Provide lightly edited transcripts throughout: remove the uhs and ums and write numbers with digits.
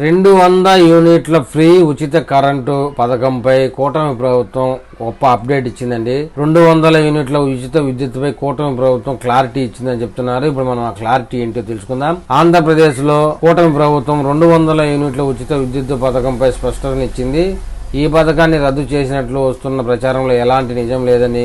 200 యూనిట్ల ఫ్రీ ఉచిత కరెంటు పథకంపై కూటమి ప్రభుత్వం గొప్ప అప్డేట్ ఇచ్చిందండి. 200 యూనిట్ల ఉచిత విద్యుత్పై కూటమి ప్రభుత్వం క్లారిటీ ఇచ్చిందని చెప్తున్నారు. ఇప్పుడు మనం ఆ క్లారిటీ ఏంటో తెలుసుకుందాం. ఆంధ్రప్రదేశ్ లో కూటమి ప్రభుత్వం 200 యూనిట్ల ఉచిత విద్యుత్ పథకంపై స్పష్టతనిచ్చింది. ఈ పథకాన్ని రద్దు చేసినట్లు వస్తున్న ప్రచారంలో ఎలాంటి నిజం లేదని,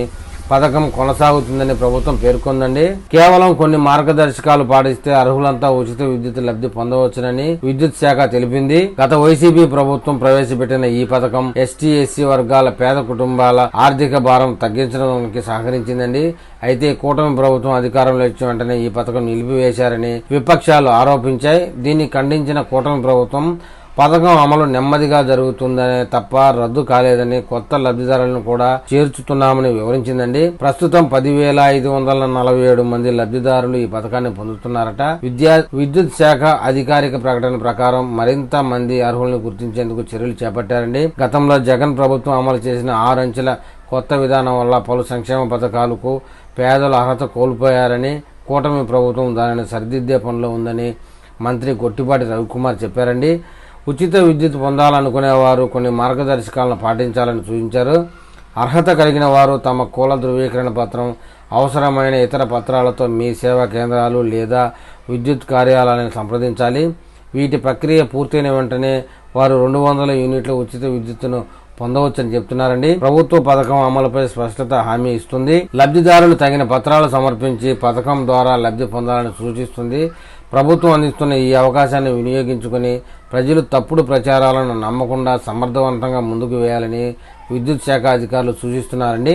పథకం కొనసాగుతుందని ప్రభుత్వం పేర్కొందండి. కేవలం కొన్ని మార్గదర్శకాలు పాటిస్తే అర్హులంతా ఉచిత విద్యుత్ లబ్ధి పొందవచ్చునని విద్యుత్ శాఖ తెలిపింది. గత వైసీపీ ప్రభుత్వం ప్రవేశపెట్టిన ఈ పథకం ఎస్టీ, ఎస్సీ వర్గాల పేద కుటుంబాల ఆర్థిక భారం తగ్గించడానికి సహకరించిందండి. అయితే కూటమి ప్రభుత్వం అధికారంలో ఇచ్చిన వెంటనే ఈ పథకం నిలిపివేశారని విపక్షాలు ఆరోపించాయి. దీన్ని ఖండించిన కూటమి ప్రభుత్వం పథకం అమలు నెమ్మదిగా జరుగుతుందనే తప్ప రద్దు కాలేదని, కొత్త లబ్ధిదారులను కూడా చేర్చుతున్నామని వివరించిందండి. ప్రస్తుతం 10,547 మంది లబ్ధిదారులు ఈ పథకాన్ని పొందుతున్నారట. విద్యుత్ శాఖ అధికారిక ప్రకటన ప్రకారం మరింత మంది అర్హులను గుర్తించేందుకు చర్యలు చేపట్టారండి. గతంలో జగన్ ప్రభుత్వం అమలు చేసిన 6 అంచెల కొత్త విధానం వల్ల పలు సంక్షేమ పథకాలకు పేదలు అర్హత కోల్పోయారని, కూటమి ప్రభుత్వం దానిని సరిదిద్దే పనిలో ఉందని మంత్రి గొట్టిపాటి రవికుమార్ చెప్పారండి. ఉచిత విద్యుత్ పొందాలనుకునేవారు కొన్ని మార్గదర్శకాలను పాటించాలని సూచించారు. అర్హత కలిగిన వారు తమ కుల ధృవీకరణ పత్రం, అవసరమైన ఇతర పత్రాలతో మీ సేవా కేంద్రాలు లేదా విద్యుత్ కార్యాలయాలను సంప్రదించాలి. వీటి ప్రక్రియ పూర్తయిన వెంటనే వారు 200 యూనిట్ల ఉచిత విద్యుత్తును పొందవచ్చని చెప్తున్నారండి. ప్రభుత్వ పథకం అమలుపై స్పష్టత హామీ ఇస్తుంది. లబ్ధిదారులు తగిన పత్రాలు సమర్పించి పథకం ద్వారా లబ్ధి పొందాలని సూచిస్తుంది. ప్రభుత్వం అందిస్తున్న ఈ అవకాశాన్ని వినియోగించుకుని ప్రజలు తప్పుడు ప్రచారాలను నమ్మకుండా సమర్థవంతంగా ముందుకు వేయాలని విద్యుత్ శాఖ అధికారులు సూచిస్తున్నారండి.